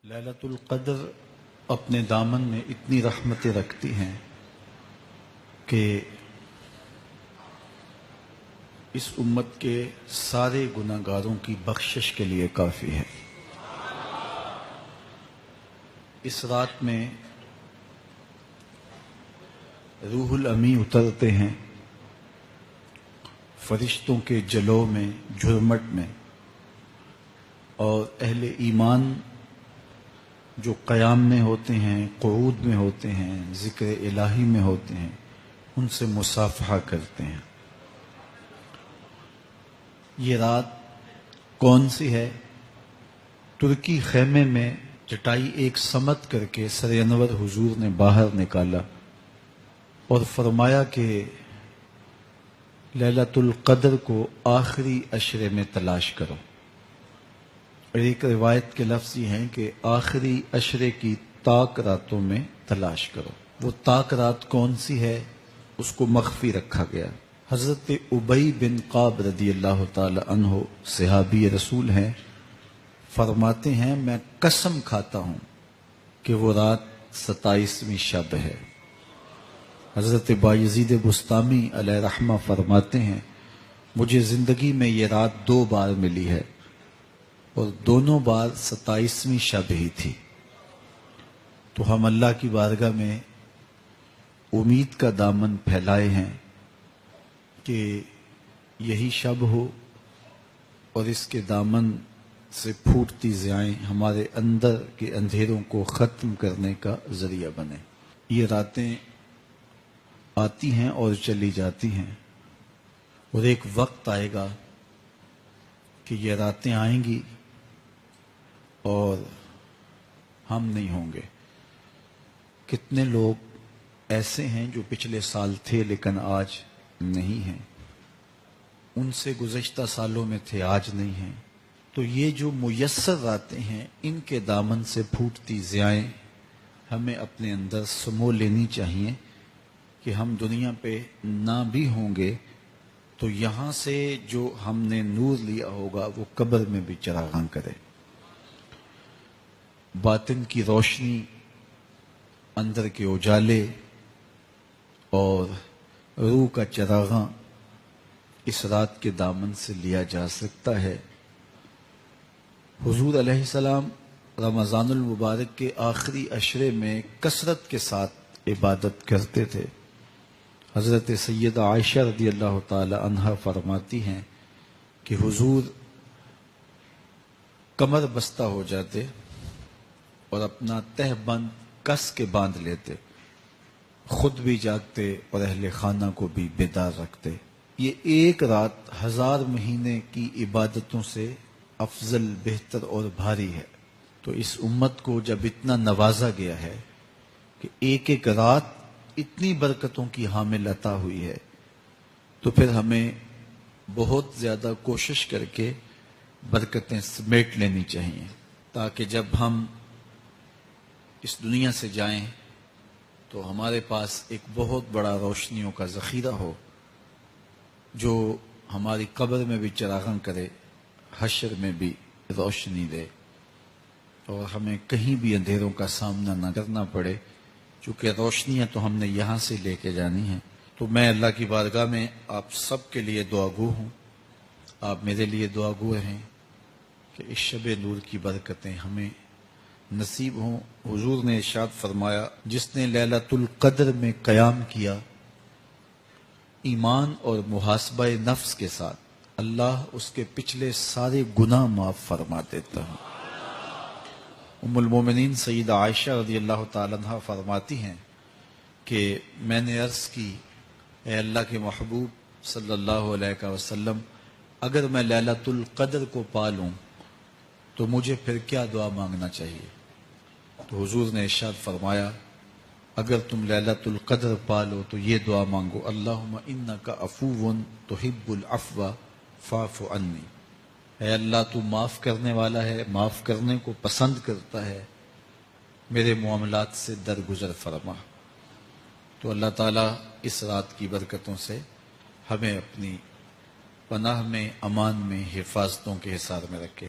لیلۃ القدر اپنے دامن میں اتنی رحمتیں رکھتی ہیں کہ اس امت کے سارے گناہ گاروں کی بخشش کے لیے کافی ہے۔ اس رات میں روح الامی اترتے ہیں فرشتوں کے جلو میں، جھرمٹ میں، اور اہل ایمان جو قیام میں ہوتے ہیں، قعود میں ہوتے ہیں، ذکر الہی میں ہوتے ہیں، ان سے مصافحہ کرتے ہیں۔ یہ رات کون سی ہے؟ ترکی خیمے میں چٹائی ایک سمت کر کے سر انور حضور نے باہر نکالا اور فرمایا کہ لیلۃ القدر کو آخری عشرے میں تلاش کرو۔ اور ایک روایت کے لفظ یہ ہیں کہ آخری عشرے کی تاک راتوں میں تلاش کرو۔ وہ تاک رات کون سی ہے؟ اس کو مخفی رکھا گیا۔ حضرت ابی بن قعب رضی اللہ تعالی عنہ صحابی رسول ہیں، فرماتے ہیں میں قسم کھاتا ہوں کہ وہ رات 27ویں شب ہے۔ حضرت بایزید بسطامی علیہ رحمہ فرماتے ہیں مجھے زندگی میں یہ رات 2 بار ملی ہے اور دونوں بار 27ویں شب ہی تھی۔ تو ہم اللہ کی بارگاہ میں امید کا دامن پھیلائے ہیں کہ یہی شب ہو اور اس کے دامن سے پھوٹتی ضیائیں ہمارے اندر کے اندھیروں کو ختم کرنے کا ذریعہ بنے۔ یہ راتیں آتی ہیں اور چلی جاتی ہیں، اور ایک وقت آئے گا کہ یہ راتیں آئیں گی اور ہم نہیں ہوں گے۔ کتنے لوگ ایسے ہیں جو پچھلے سال تھے لیکن آج نہیں ہیں، ان سے گزشتہ سالوں میں تھے آج نہیں ہیں۔ تو یہ جو میسر راتیں ہیں ان کے دامن سے پھوٹتی ضیائیں ہمیں اپنے اندر سمو لینی چاہیے کہ ہم دنیا پہ نہ بھی ہوں گے تو یہاں سے جو ہم نے نور لیا ہوگا وہ قبر میں بھی چراغاں کرے۔ باطن کی روشنی، اندر کے اجالے اور روح کا چراغاں اس رات کے دامن سے لیا جا سکتا ہے۔ حضور علیہ السلام رمضان المبارک کے آخری عشرے میں کثرت کے ساتھ عبادت کرتے تھے۔ حضرت سیدہ عائشہ رضی اللہ تعالی عنہا فرماتی ہیں کہ حضور کمر بستہ ہو جاتے اور اپنا تہ بند کس کے باندھ لیتے، خود بھی جاگتے اور اہل خانہ کو بھی بیدار رکھتے۔ یہ ایک رات 1000 مہینے کی عبادتوں سے افضل، بہتر اور بھاری ہے۔ تو اس امت کو جب اتنا نوازا گیا ہے کہ ایک ایک رات اتنی برکتوں کی حامل عطا ہوئی ہے، تو پھر ہمیں بہت زیادہ کوشش کر کے برکتیں سمیٹ لینی چاہیے تاکہ جب ہم اس دنیا سے جائیں تو ہمارے پاس ایک بہت بڑا روشنیوں کا ذخیرہ ہو جو ہماری قبر میں بھی چراغاں کرے، حشر میں بھی روشنی دے، اور ہمیں کہیں بھی اندھیروں کا سامنا نہ کرنا پڑے، چونکہ روشنیاں تو ہم نے یہاں سے لے کے جانی ہیں۔ تو میں اللہ کی بارگاہ میں آپ سب کے لیے دعا گو ہوں، آپ میرے لیے دعا گو ہیں کہ اس شب نور کی برکتیں ہمیں نصیب ہوں۔ حضور نے ارشاد فرمایا جس نے لیلۃ القدر میں قیام کیا ایمان اور محاسبہ نفس کے ساتھ، اللہ اس کے پچھلے سارے گناہ معاف فرما دیتا ہے۔ ام المومنین سیدہ عائشہ رضی اللہ تعالی عنہ فرماتی ہیں کہ میں نے عرض کی اے اللہ کے محبوب صلی اللہ علیہ وسلم، اگر میں لیلۃ القدر کو پالوں تو مجھے پھر کیا دعا مانگنا چاہیے؟ تو حضور نے ارشاد فرمایا اگر تم لیلۃ القدر پالو تو یہ دعا مانگو اللہم انک عفو تحب العفو فاعف عنی، اے اللہ تو معاف کرنے والا ہے، معاف کرنے کو پسند کرتا ہے، میرے معاملات سے درگزر فرما۔ تو اللہ تعالیٰ اس رات کی برکتوں سے ہمیں اپنی پناہ میں، امان میں، حفاظتوں کے حصار میں رکھے۔